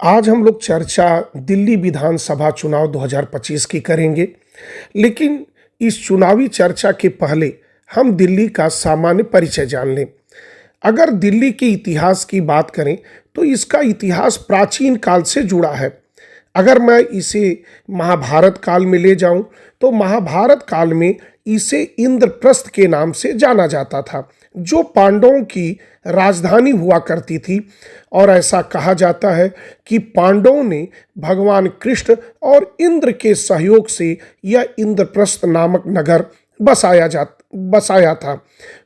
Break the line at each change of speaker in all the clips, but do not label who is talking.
आज हम लोग चर्चा दिल्ली विधानसभा चुनाव 2025 की करेंगे। लेकिन इस चुनावी चर्चा के पहले हम दिल्ली का सामान्य परिचय जान लें। अगर दिल्ली के इतिहास की बात करें तो इसका इतिहास प्राचीन काल से जुड़ा है। अगर मैं इसे महाभारत काल में ले जाऊं तो महाभारत काल में इसे इंद्रप्रस्थ के नाम से जाना जाता था, जो पांडवों की राजधानी हुआ करती थी। और ऐसा कहा जाता है कि पांडवों ने भगवान कृष्ण और इंद्र के सहयोग से यह इंद्रप्रस्थ नामक नगर बसाया था।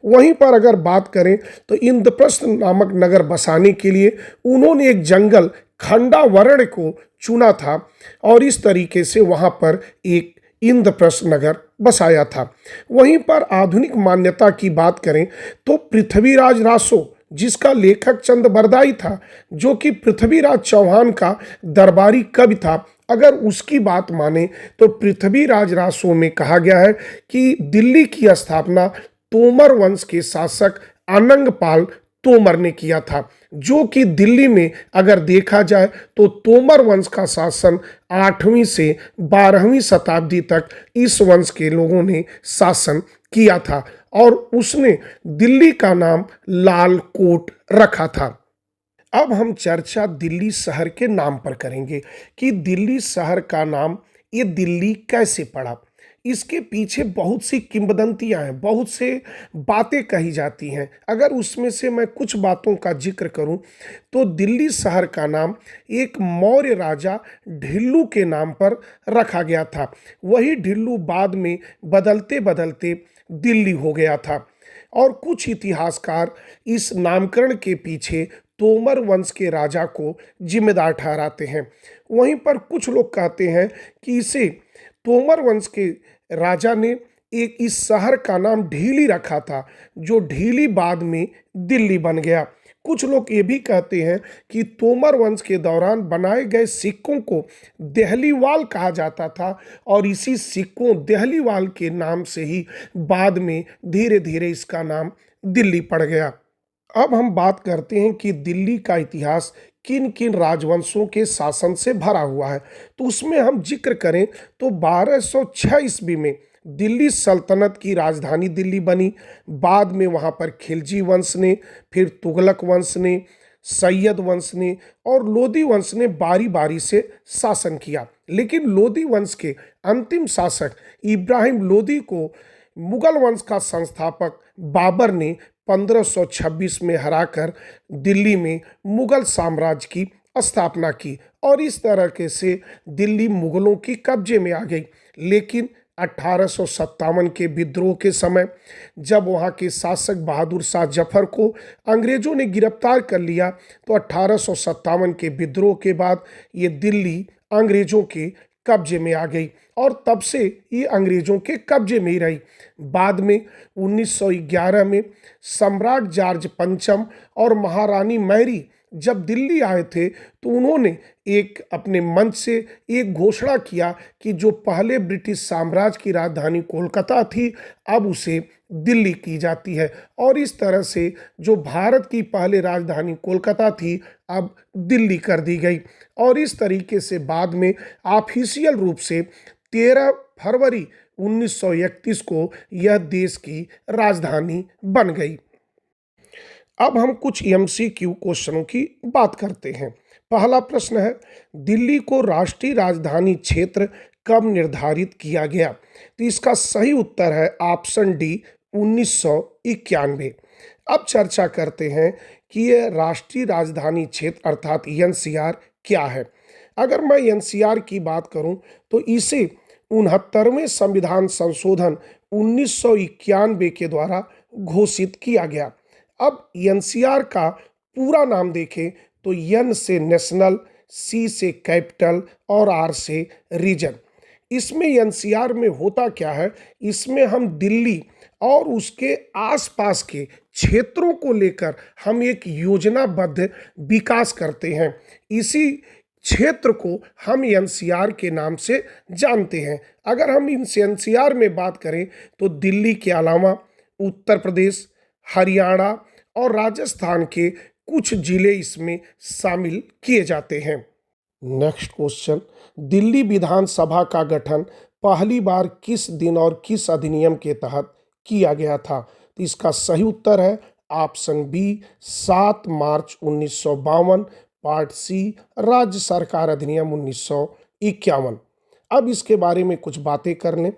वहीं पर अगर बात करें तो इंद्रप्रस्थ नामक नगर बसाने के लिए उन्होंने एक जंगल खंडावर्ण को चुना था और इस तरीके से वहां पर एक इंद्रप्रस्थ नगर बसाया था। वहीं पर आधुनिक मान्यता की बात करें तो पृथ्वीराज रासो, जिसका लेखक चंद बरदाई था, जो कि पृथ्वीराज चौहान का दरबारी कवि था, अगर उसकी बात माने तो पृथ्वीराज रासो में कहा गया है कि दिल्ली की स्थापना तोमर वंश के शासक अनंगपाल तोमर ने किया था, जो कि दिल्ली में अगर देखा जाए तो तोमर वंश का शासन 8वीं से 12वीं शताब्दी तक इस वंश के लोगों ने शासन किया था और उसने दिल्ली का नाम लाल कोट रखा था। अब हम चर्चा दिल्ली शहर के नाम पर करेंगे कि दिल्ली शहर का नाम ये दिल्ली कैसे पड़ा। इसके पीछे बहुत सी किंवदंतियां हैं, बहुत से बातें कही जाती हैं। अगर उसमें से मैं कुछ बातों का जिक्र करूं तो दिल्ली शहर का नाम एक मौर्य राजा ढिल्लू के नाम पर रखा गया था। वही ढिल्लू बाद में बदलते बदलते दिल्ली हो गया था और कुछ इतिहासकार इस नामकरण के पीछे तोमर वंश के राजा को जिम्मेदार ठहराते हैं। वहीं पर कुछ लोग कहते हैं कि इसे तोमर वंश के राजा ने एक इस शहर का नाम ढीली रखा था, जो ढीली बाद में दिल्ली बन गया। कुछ लोग ये भी कहते हैं कि तोमर वंश के दौरान बनाए गए सिक्कों को देहलीवाल कहा जाता था और इसी सिक्कों देहलीवाल के नाम से ही बाद में धीरे धीरे इसका नाम दिल्ली पड़ गया। अब हम बात करते हैं कि दिल्ली का इतिहास किन किन राजवंशों के शासन से भरा हुआ है। तो उसमें हम जिक्र करें तो 1206 ईस्वी में दिल्ली सल्तनत की राजधानी दिल्ली बनी। बाद में वहाँ पर खिलजी वंश ने, फिर तुगलक वंश ने, सैयद वंश ने और लोदी वंश ने बारी बारी से शासन किया। लेकिन लोदी वंश के अंतिम शासक इब्राहिम लोदी को मुगल वंश का संस्थापक बाबर ने 1526 में हराकर दिल्ली में मुगल साम्राज्य की स्थापना की और इस तरह से दिल्ली मुगलों की कब्जे में आ गई। लेकिन 1857 के विद्रोह के समय जब वहाँ के शासक बहादुर शाह जफर को अंग्रेजों ने गिरफ्तार कर लिया तो 1857 के विद्रोह के बाद ये दिल्ली अंग्रेजों के कब्जे में आ गई और तब से ये अंग्रेजों के कब्जे में ही रही। बाद में 1911 में सम्राट जॉर्ज पंचम और महारानी मैरी जब दिल्ली आए थे तो उन्होंने एक अपने मंच से एक घोषणा किया कि जो पहले ब्रिटिश साम्राज्य की राजधानी कोलकाता थी अब उसे दिल्ली की जाती है और इस तरह से जो भारत की पहले राजधानी कोलकाता थी अब दिल्ली कर दी गई। और इस तरीके से बाद में ऑफिशियल रूप से 13 फरवरी 1931 को यह देश की राजधानी बन गई। अब हम कुछ एमसीक्यू क्वेश्चनों की बात करते हैं। पहला प्रश्न है, दिल्ली को राष्ट्रीय राजधानी क्षेत्र कब निर्धारित किया गया? तो इसका सही उत्तर है ऑप्शन डी 1991। अब चर्चा करते हैं कि यह राष्ट्रीय राजधानी क्षेत्र अर्थात एनसीआर क्या है। अगर मैं एनसीआर की बात करूं तो इसे 69वें संविधान संशोधन 1991 के द्वारा घोषित किया गया। अब एनसीआर का पूरा नाम देखें तो एन से नेशनल, सी से कैपिटल और आर से रीजन। इसमें एनसीआर में होता क्या है, इसमें हम दिल्ली और उसके आसपास के क्षेत्रों को लेकर हम एक योजनाबद्ध विकास करते हैं। इसी क्षेत्र को हम एनसीआर के नाम से जानते हैं। अगर हम इन एनसीआर में बात करें तो दिल्ली के अलावा उत्तर प्रदेश, हरियाणा और राजस्थान के कुछ जिले इसमें शामिल किए जाते हैं। नेक्स्ट क्वेश्चन, दिल्ली विधानसभा का गठन पहली बार किस दिन और किस अधिनियम के तहत किया गया था? तो इसका सही उत्तर है ऑप्शन बी 7 मार्च 1952, पार्ट सी राज्य सरकार अधिनियम 1951। अब इसके बारे में कुछ बातें कर लें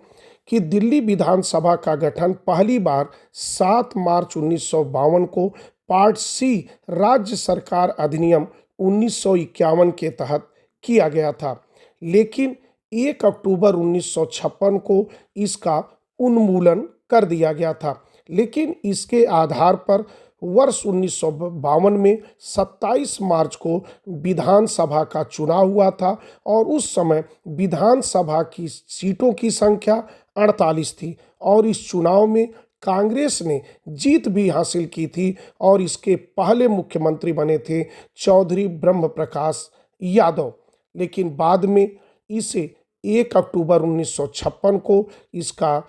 कि दिल्ली विधानसभा का गठन पहली बार 7 मार्च 1952 को पार्ट सी राज्य सरकार अधिनियम 1951 के तहत किया गया था, लेकिन 1 अक्टूबर 1956 को इसका उन्मूलन कर दिया गया था। लेकिन इसके आधार पर वर्ष 1952 में 27 मार्च को विधानसभा का चुनाव हुआ था और उस समय विधानसभा की सीटों की संख्या 48 थी और इस चुनाव में कांग्रेस ने जीत भी हासिल की थी और इसके पहले मुख्यमंत्री बने थे चौधरी ब्रह्म प्रकाश यादव। लेकिन बाद में इसे 1 अक्टूबर 1956 को इसका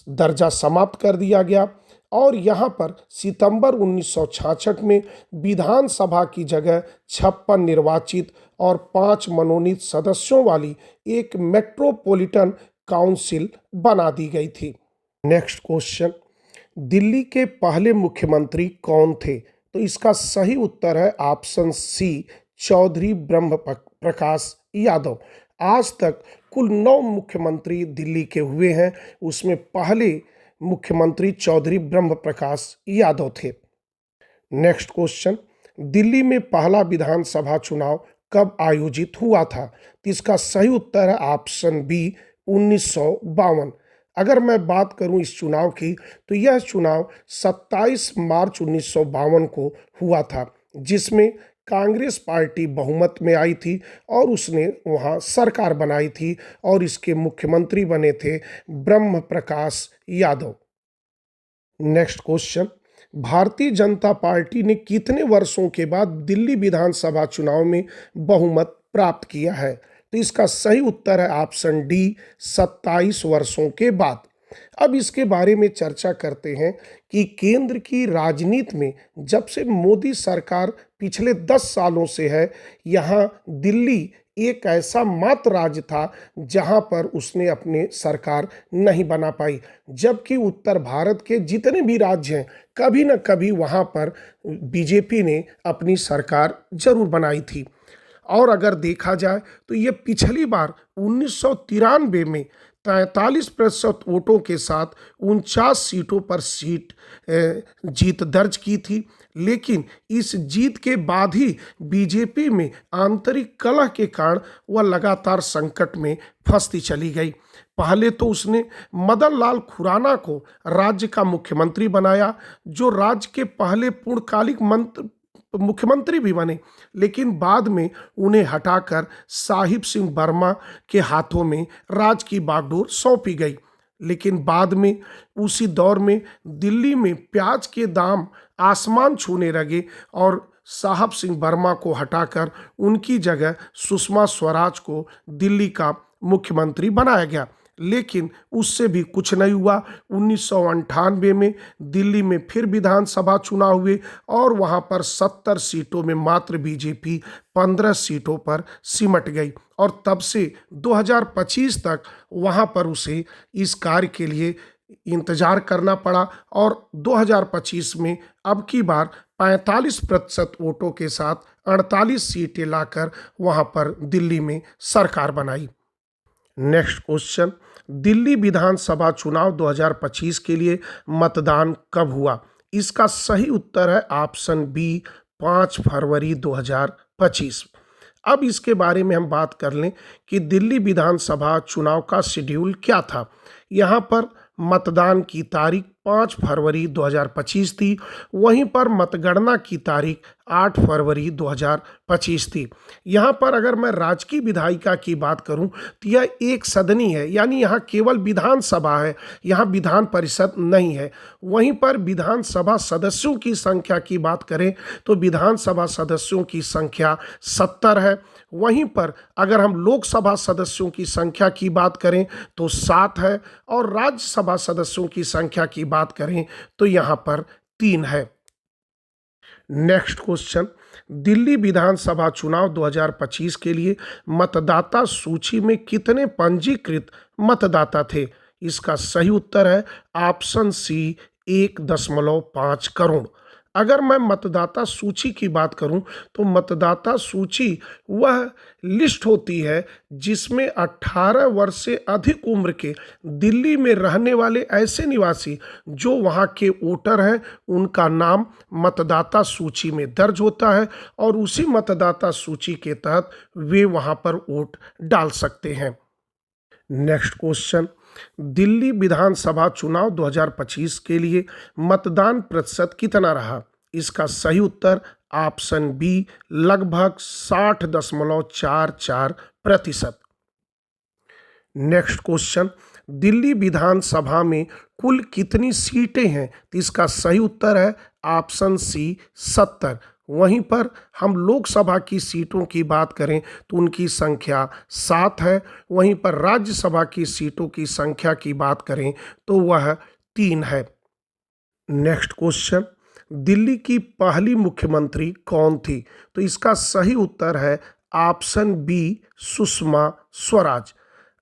दर्जा समाप्त कर दिया गया और यहाँ पर सितंबर 1966 में विधानसभा की जगह 56 निर्वाचित और 5 मनोनीत सदस्यों वाली एक मेट्रोपॉलिटन काउंसिल बना दी गई थी। नेक्स्ट क्वेश्चन, दिल्ली के पहले मुख्यमंत्री कौन थे? तो इसका सही उत्तर है ऑप्शन सी चौधरी ब्रह्म प्रकाश यादव। आज तक कुल 9 मुख्यमंत्री दिल्ली के हुए हैं, उसमें पहले मुख्यमंत्री चौधरी ब्रह्म प्रकाश यादव थे। नेक्स्ट क्वेश्चन, दिल्ली में पहला विधानसभा चुनाव कब आयोजित हुआ था? तो इसका सही उत्तर है ऑप्शन बी 1952। अगर मैं बात करूं इस चुनाव की तो यह चुनाव 27 मार्च 1952 को हुआ था, जिसमें कांग्रेस पार्टी बहुमत में आई थी और उसने वहां सरकार बनाई थी और इसके मुख्यमंत्री बने थे ब्रह्म Prakash Yadav. Next question, Bharatiya Janata party ने कितने वर्षों के बाद दिल्ली विधानसभा चुनाव में बहुमत प्राप्त किया है? तो इसका सही उत्तर है ऑप्शन डी 27 वर्षों के बाद। अब इसके बारे में चर्चा करते हैं कि केंद्र की राजनीति में जब से मोदी सरकार पिछले 10 सालों से है, यहाँ दिल्ली एक ऐसा मात्र राज्य था जहां पर उसने अपने सरकार नहीं बना पाई, जबकि उत्तर भारत के जितने भी राज्य हैं कभी न कभी वहां पर बीजेपी ने अपनी सरकार जरूर बनाई थी। और अगर देखा जाए तो ये पिछली बार 1993 में 43% वोटों के साथ 49 सीटों पर जीत दर्ज की थी, लेकिन इस जीत के बाद ही बीजेपी में आंतरिक कलह के कारण वह लगातार संकट में फंसती चली गई। पहले तो उसने मदन लाल खुराना को राज्य का मुख्यमंत्री बनाया, जो राज्य के पहले पूर्णकालिक मुख्यमंत्री भी बने, लेकिन बाद में उन्हें हटाकर साहिब सिंह वर्मा के हाथों में राज की बागडोर सौंपी गई। लेकिन बाद में उसी दौर में दिल्ली में प्याज के दाम आसमान छूने लगे और साहब सिंह वर्मा को हटाकर उनकी जगह सुषमा स्वराज को दिल्ली का मुख्यमंत्री बनाया गया। लेकिन उससे भी कुछ नहीं हुआ। 1998 में दिल्ली में फिर विधानसभा चुनाव हुए और वहां पर 70 सीटों में मात्र बीजेपी 15 सीटों पर सिमट गई और तब से 2025 तक वहां पर उसे इस कार्य के लिए इंतजार करना पड़ा और 2025 में अब की बार 45% वोटों के साथ 48 सीटें लाकर वहां पर दिल्ली में सरकार बनाई। नेक्स्ट क्वेश्चन, दिल्ली विधानसभा चुनाव 2025 के लिए मतदान कब हुआ? इसका सही उत्तर है ऑप्शन बी 5 फरवरी 2025। अब इसके बारे में हम बात कर लें कि दिल्ली विधानसभा चुनाव का शेड्यूल क्या था। यहाँ पर मतदान की तारीख 5 फरवरी 2025 थी, वहीं पर मतगणना की तारीख 8 फरवरी 2025 थी। यहाँ पर अगर मैं राजकीय विधायिका की बात करूँ तो यह एक सदनी है, यानी यहाँ केवल विधानसभा है, यहाँ विधान परिषद नहीं है। वहीं पर विधानसभा सदस्यों की संख्या की बात करें तो विधानसभा सदस्यों की संख्या 70 है। वहीं पर अगर हम लोकसभा सदस्यों की संख्या की बात करें तो 7 है और राज्यसभा सदस्यों की संख्या की बात करें तो यहाँ पर 3 है। नेक्स्ट क्वेश्चन, दिल्ली विधानसभा चुनाव 2025 के लिए मतदाता सूची में कितने पंजीकृत मतदाता थे? इसका सही उत्तर है ऑप्शन सी 1.5 करोड़। अगर मैं मतदाता सूची की बात करूं तो मतदाता सूची वह लिस्ट होती है जिसमें 18 वर्ष से अधिक उम्र के दिल्ली में रहने वाले ऐसे निवासी जो वहां के वोटर हैं उनका नाम मतदाता सूची में दर्ज होता है और उसी मतदाता सूची के तहत वे वहां पर वोट डाल सकते हैं। नेक्स्ट क्वेश्चन, दिल्ली विधानसभा चुनाव 2025 के लिए मतदान प्रतिशत कितना रहा? इसका सही उत्तर ऑप्शन बी लगभग 60.44%। नेक्स्ट क्वेश्चन, दिल्ली विधानसभा में कुल कितनी सीटें हैं? तो इसका सही उत्तर है ऑप्शन सी 70। वहीं पर हम लोकसभा की सीटों की बात करें तो उनकी संख्या 7 है। वहीं पर राज्यसभा की सीटों की संख्या की बात करें तो वह 3 है। नेक्स्ट क्वेश्चन, दिल्ली की पहली मुख्यमंत्री कौन थी? तो इसका सही उत्तर है ऑप्शन बी सुषमा स्वराज।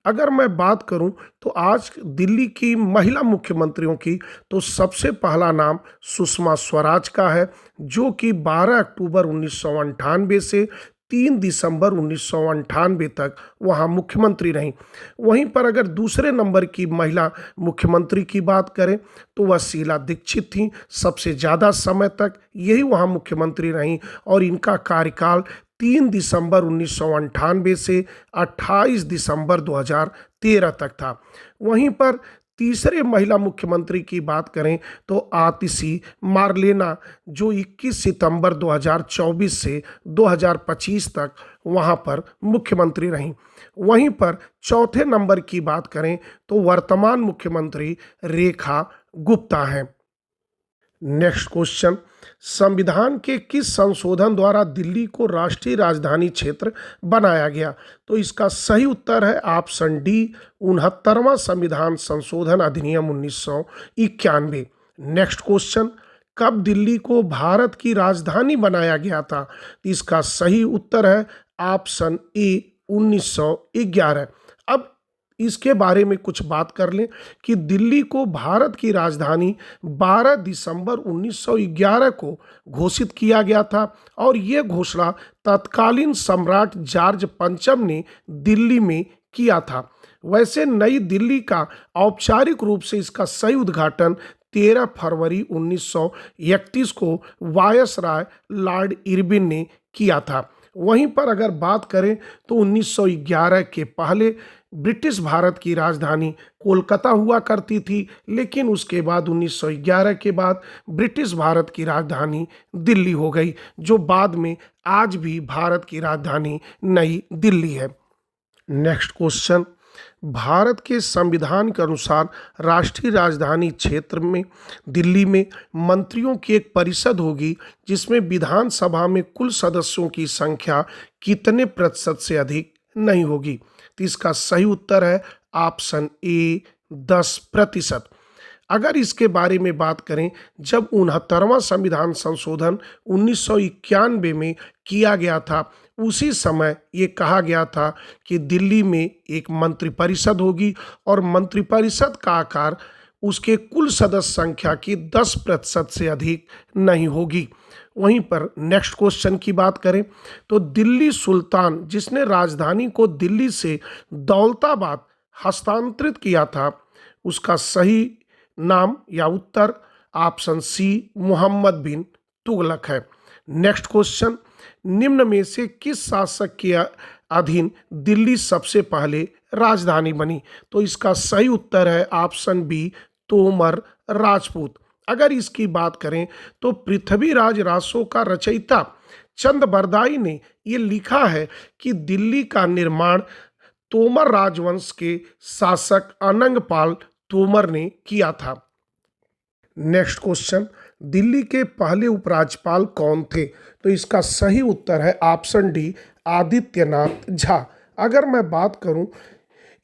अगर मैं बात करूं तो आज दिल्ली की महिला मुख्यमंत्रियों की तो सबसे पहला नाम सुषमा स्वराज का है, जो कि 12 अक्टूबर 1998 से 3 दिसंबर 1998 तक वहां मुख्यमंत्री रहीं। वहीं पर अगर दूसरे नंबर की महिला मुख्यमंत्री की बात करें तो वह शीला दीक्षित थीं। सबसे ज़्यादा समय तक यही वहां मुख्यमंत्री रहीं और इनका कार्यकाल 3 दिसंबर 1998 से 28 दिसंबर 2013 तक था। वहीं पर तीसरे महिला मुख्यमंत्री की बात करें तो आतिशी मार्लेना, जो 21 सितंबर 2024 से 2025 तक वहां पर मुख्यमंत्री रहीं। वहीं पर चौथे नंबर की बात करें तो वर्तमान मुख्यमंत्री रेखा गुप्ता हैं। नेक्स्ट क्वेश्चन, संविधान के किस संशोधन द्वारा दिल्ली को राष्ट्रीय राजधानी क्षेत्र बनाया गया? तो इसका सही उत्तर है ऑप्शन डी 69वां संविधान संशोधन अधिनियम 1991। नेक्स्ट क्वेश्चन, कब दिल्ली को भारत की राजधानी बनाया गया था? इसका सही उत्तर है ऑप्शन ए 1911। अब इसके बारे में कुछ बात कर लें कि दिल्ली को भारत की राजधानी 12 दिसंबर 1911 को घोषित किया गया था और ये घोषणा तत्कालीन सम्राट जॉर्ज पंचम ने दिल्ली में किया था। वैसे नई दिल्ली का औपचारिक रूप से इसका सही उद्घाटन 13 फरवरी 1931 को वायसराय लॉर्ड इरविन ने किया था। वहीं पर अगर बात करें तो 1911 के पहले ब्रिटिश भारत की राजधानी कोलकाता हुआ करती थी, लेकिन उसके बाद 1911 के बाद ब्रिटिश भारत की राजधानी दिल्ली हो गई, जो बाद में आज भी भारत की राजधानी नई दिल्ली है। नेक्स्ट क्वेश्चन, भारत के संविधान के अनुसार राष्ट्रीय राजधानी क्षेत्र में दिल्ली में मंत्रियों की एक परिषद होगी जिसमें विधानसभा में कुल सदस्यों की संख्या कितने प्रतिशत से अधिक नहीं होगी? तो इसका सही उत्तर है ऑप्शन ए 10%। अगर इसके बारे में बात करें, जब 69वां संविधान संशोधन 1991 में किया गया था, उसी समय ये कहा गया था कि दिल्ली में एक मंत्रिपरिषद होगी और मंत्रिपरिषद का आकार उसके कुल सदस्य संख्या की 10% से अधिक नहीं होगी। वहीं पर नेक्स्ट क्वेश्चन की बात करें तो दिल्ली सुल्तान जिसने राजधानी को दिल्ली से दौलताबाद हस्तांतरित किया था, उसका सही नाम या उत्तर ऑप्शन सी मोहम्मद बिन तुगलक है। नेक्स्ट क्वेश्चन, निम्न में से किस शासक के अधीन दिल्ली सबसे पहले राजधानी बनी? तो इसका सही उत्तर है ऑप्शन बी तोमर राजपूत। अगर इसकी बात करें तो पृथ्वीराज रासो का रचयिता चंद बरदाई ने ये लिखा है कि दिल्ली का निर्माण तोमर राजवंश के शासक अनंगपाल तोमर ने किया था। नेक्स्ट क्वेश्चन, दिल्ली के पहले उपराज्यपाल कौन थे? तो इसका सही उत्तर है ऑप्शन डी आदित्यनाथ झा। अगर मैं बात करूं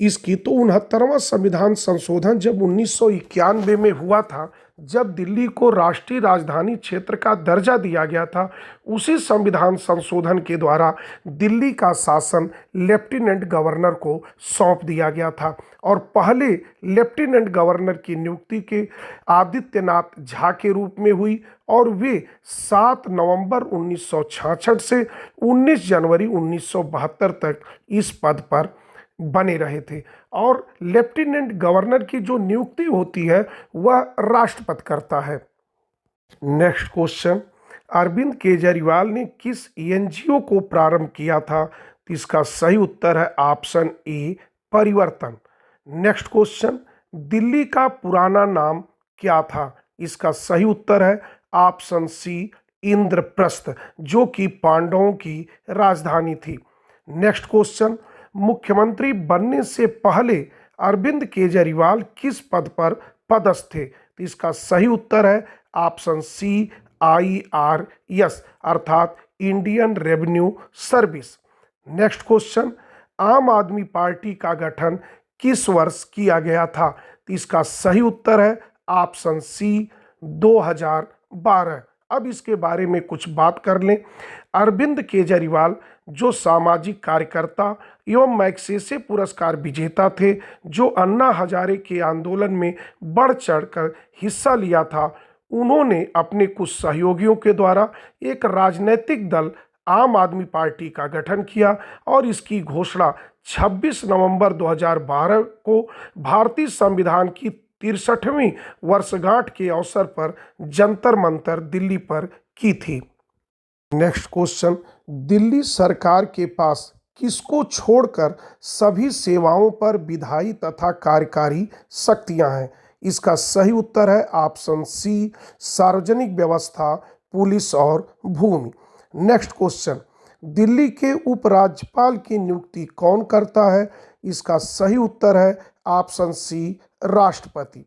इसकी तो 69वां संविधान संशोधन जब 1991 में हुआ था, जब दिल्ली को राष्ट्रीय राजधानी क्षेत्र का दर्जा दिया गया था, उसी संविधान संशोधन के द्वारा दिल्ली का शासन लेफ्टिनेंट गवर्नर को सौंप दिया गया था और पहले लेफ्टिनेंट गवर्नर की नियुक्ति के आदित्यनाथ झा के रूप में हुई और वे 7 नवंबर 1966 से 19 जनवरी 1972 तक इस पद पर बने रहे थे। और लेफ्टिनेंट गवर्नर की जो नियुक्ति होती है वह राष्ट्रपति करता है। नेक्स्ट क्वेश्चन, अरविंद केजरीवाल ने किस एनजीओ को प्रारंभ किया था? तो इसका सही उत्तर है ऑप्शन ए, परिवर्तन। नेक्स्ट क्वेश्चन, दिल्ली का पुराना नाम क्या था? इसका सही उत्तर है ऑप्शन सी, इंद्रप्रस्थ, जो कि पांडवों की राजधानी थी। नेक्स्ट क्वेश्चन, मुख्यमंत्री बनने से पहले अरविंद केजरीवाल किस पद पर पदस्थ थे? तो इसका सही उत्तर है ऑप्शन सी, IRS अर्थात Indian revenue service. Next question, आम आदमी पार्टी का गठन किस वर्ष किया गया था? तो इसका सही उत्तर है ऑप्शन सी, 2012। अब इसके बारे में कुछ बात कर लें। अरविंद केजरीवाल जो सामाजिक कार्यकर्ता एवं मैग्सेसे पुरस्कार विजेता थे, जो अन्ना हजारे के आंदोलन में बढ़ चढ़कर हिस्सा लिया था, उन्होंने अपने कुछ सहयोगियों के द्वारा एक राजनीतिक दल आम आदमी पार्टी का गठन किया और इसकी घोषणा 26 नवंबर 2012 को भारतीय संविधान की 63वीं वर्षगांठ के अवसर पर जंतर मंतर दिल्ली पर की थी। नेक्स्ट क्वेश्चन, दिल्ली सरकार के पास किसको छोड़कर सभी सेवाओं पर विधायी तथा कार्यकारी शक्तियां हैं? इसका सही उत्तर है ऑप्शन सी, सार्वजनिक व्यवस्था, पुलिस और भूमि। नेक्स्ट क्वेश्चन, दिल्ली के उपराज्यपाल की नियुक्ति कौन करता है? इसका सही उत्तर है ऑप्शन सी, राष्ट्रपति।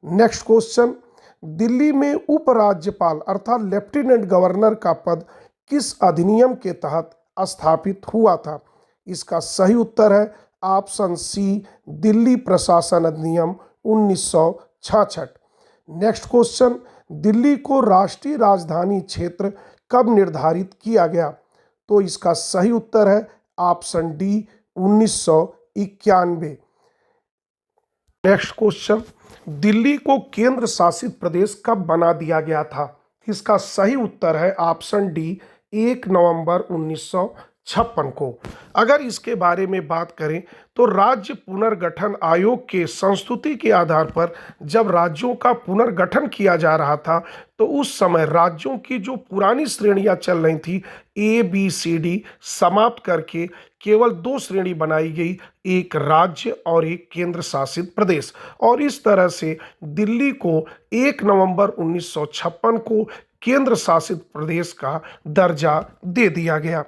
नेक्स्ट क्वेश्चन, दिल्ली में उपराज्यपाल अर्थात लेफ्टिनेंट गवर्नर का पद किस अधिनियम के तहत स्थापित हुआ था? इसका सही उत्तर है ऑप्शन सी, दिल्ली प्रशासन अधिनियम 1966। नेक्स्ट क्वेश्चन, दिल्ली को राष्ट्रीय राजधानी क्षेत्र कब निर्धारित किया गया? तो इसका सही उत्तर है option D, 1991। Next question, Delhi को केंद्र शासित प्रदेश कब बना दिया गया था? इसका सही उत्तर है ऑप्शन डी, 1 नवंबर 1956 को। अगर इसके बारे में बात करें तो राज्य पुनर्गठन आयोग के संस्तुति के आधार पर जब राज्यों का पुनर्गठन किया जा रहा था, तो उस समय राज्यों की जो पुरानी श्रेणियां चल रही थी ABCD, समाप्त करके केवल 2 श्रेणी बनाई गई, एक राज्य और एक केंद्र शासित प्रदेश। और इस तरह से दिल्ली को 1 नवंबर 1956 को केंद्र शासित प्रदेश का दर्जा दे दिया गया।